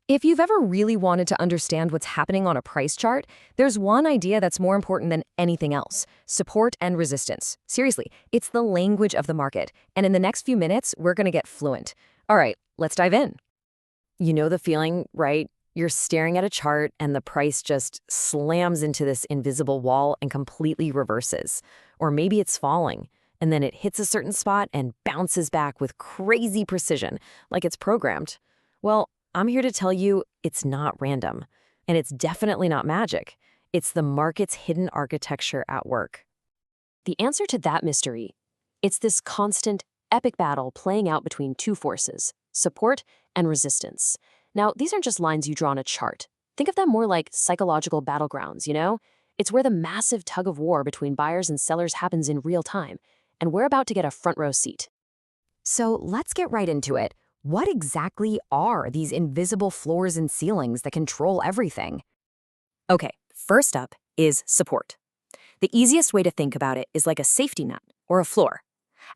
If you've ever really wanted to understand what's happening on a price chart, there's one idea that's more important than anything else: support and resistance. Seriously, it's the language of the market, and in the next few minutes, we're going to get fluent. All right, let's dive in. You know the feeling, right? You're staring at a chart and the price just slams into this invisible wall and completely reverses. Or maybe it's falling, and then it hits a certain spot and bounces back with crazy precision, like it's programmed. Well, I'm here to tell you it's not random, and it's definitely not magic. It's the market's hidden architecture at work. The answer to that mystery, it's this constant, epic battle playing out between two forces: support and resistance. Now, these aren't just lines you draw on a chart. Think of them more like psychological battlegrounds, you know? It's where the massive tug of war between buyers and sellers happens in real time, and we're about to get a front row seat. So let's get right into it. What exactly are these invisible floors and ceilings that control everything? Okay, first up is support. The easiest way to think about it is like a safety net or a floor.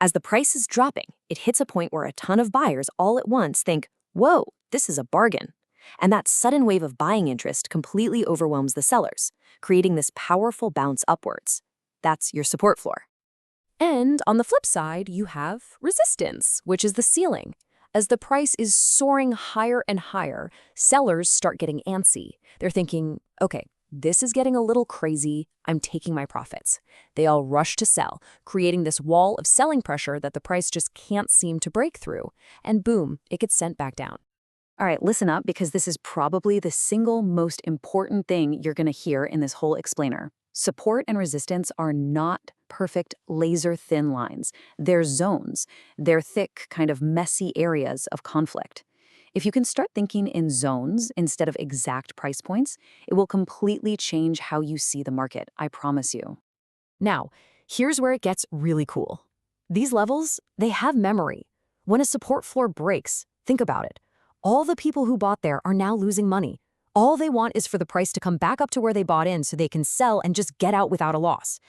As the price is dropping, it hits a point where a ton of buyers all at once think, whoa, this is a bargain. And that sudden wave of buying interest completely overwhelms the sellers, creating this powerful bounce upwards. That's your support floor. And on the flip side, you have resistance, which is the ceiling. As the price is soaring higher and higher, sellers start getting antsy. They're thinking, okay, this is getting a little crazy. I'm taking my profits. They all rush to sell, creating this wall of selling pressure that the price just can't seem to break through. And boom, it gets sent back down. All right, listen up, because this is probably the single most important thing you're going to hear in this whole explainer. Support and resistance are not perfect laser-thin lines. They're zones. They're thick, kind of messy areas of conflict. If you can start thinking in zones instead of exact price points, it will completely change how you see the market, I promise you. Now, here's where it gets really cool. These levels, they have memory. When a support floor breaks, think about it. All the people who bought there are now losing money. All they want is for the price to come back up to where they bought in so they can sell and just get out without a loss.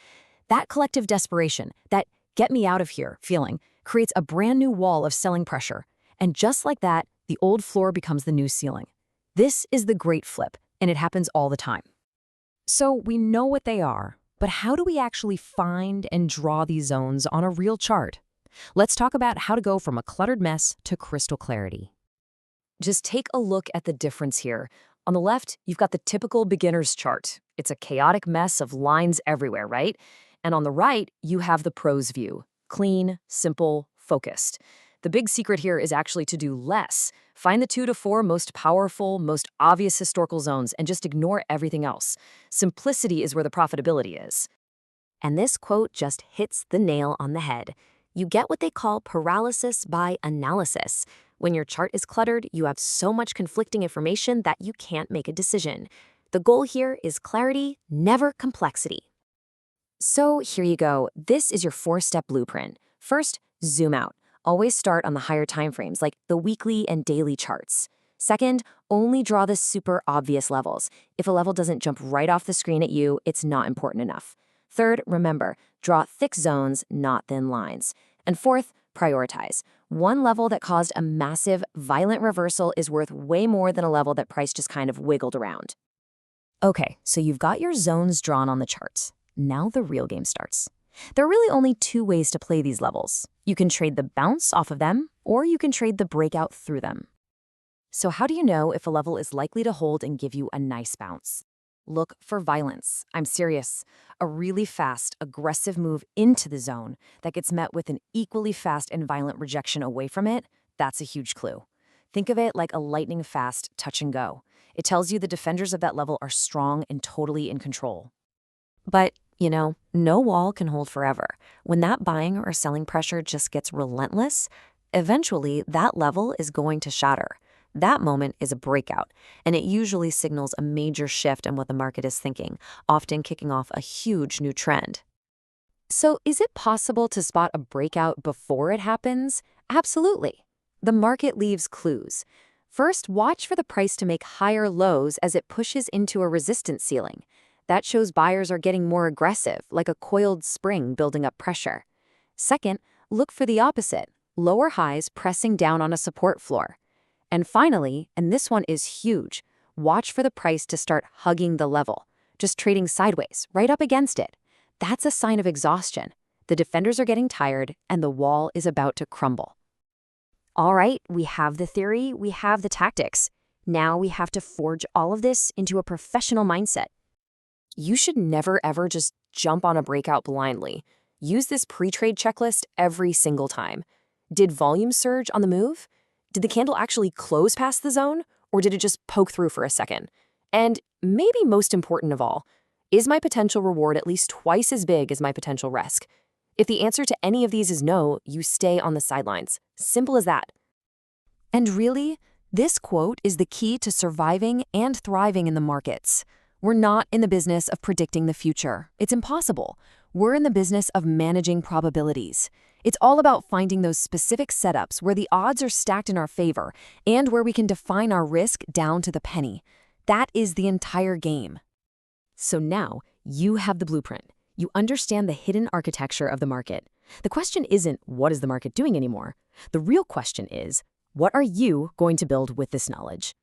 That collective desperation, that get me out of here feeling, creates a brand new wall of selling pressure. And just like that, the old floor becomes the new ceiling. This is the great flip, and it happens all the time. So we know what they are, but how do we actually find and draw these zones on a real chart? Let's talk about how to go from a cluttered mess to crystal clarity. Just take a look at the difference here. On the left, you've got the typical beginner's chart. It's a chaotic mess of lines everywhere, right? And on the right, you have the pro's view. Clean, simple, focused. The big secret here is actually to do less. Find the 2 to 4 most powerful, most obvious historical zones and just ignore everything else. Simplicity is where the profitability is. And this quote just hits the nail on the head. You get what they call paralysis by analysis. When your chart is cluttered, you have so much conflicting information that you can't make a decision. The goal here is clarity, never complexity. So here you go. This is your 4-step blueprint. First, zoom out. Always start on the higher timeframes, like the weekly and daily charts. Second, only draw the super obvious levels. If a level doesn't jump right off the screen at you, it's not important enough. Third, remember, draw thick zones, not thin lines. And fourth, prioritize. One level that caused a massive, violent reversal is worth way more than a level that price just kind of wiggled around. Okay, so you've got your zones drawn on the charts. Now the real game starts. There are really only 2 ways to play these levels. You can trade the bounce off of them, or you can trade the breakout through them. So how do you know if a level is likely to hold and give you a nice bounce? Look for violence. I'm serious. A really fast, aggressive move into the zone that gets met with an equally fast and violent rejection away from it, that's a huge clue. Think of it like a lightning-fast touch and go. It tells you the defenders of that level are strong and totally in control. But, you know, no wall can hold forever. When that buying or selling pressure just gets relentless, eventually that level is going to shatter. That moment is a breakout, and it usually signals a major shift in what the market is thinking, often kicking off a huge new trend. So is it possible to spot a breakout before it happens? Absolutely. The market leaves clues. First, watch for the price to make higher lows as it pushes into a resistance ceiling. That shows buyers are getting more aggressive, like a coiled spring building up pressure. Second, look for the opposite, lower highs pressing down on a support floor. And finally, and this one is huge, watch for the price to start hugging the level, just trading sideways, right up against it. That's a sign of exhaustion. The defenders are getting tired, and the wall is about to crumble. All right, we have the theory, we have the tactics. Now we have to forge all of this into a professional mindset. You should never ever just jump on a breakout blindly. Use this pre-trade checklist every single time. Did volume surge on the move? Did the candle actually close past the zone? Or did it just poke through for a second? And maybe most important of all, is my potential reward at least twice as big as my potential risk? If the answer to any of these is no, you stay on the sidelines. Simple as that. And really, this quote is the key to surviving and thriving in the markets. We're not in the business of predicting the future. It's impossible. We're in the business of managing probabilities. It's all about finding those specific setups where the odds are stacked in our favor and where we can define our risk down to the penny. That is the entire game. So now you have the blueprint. You understand the hidden architecture of the market. The question isn't, what is the market doing anymore? The real question is, what are you going to build with this knowledge?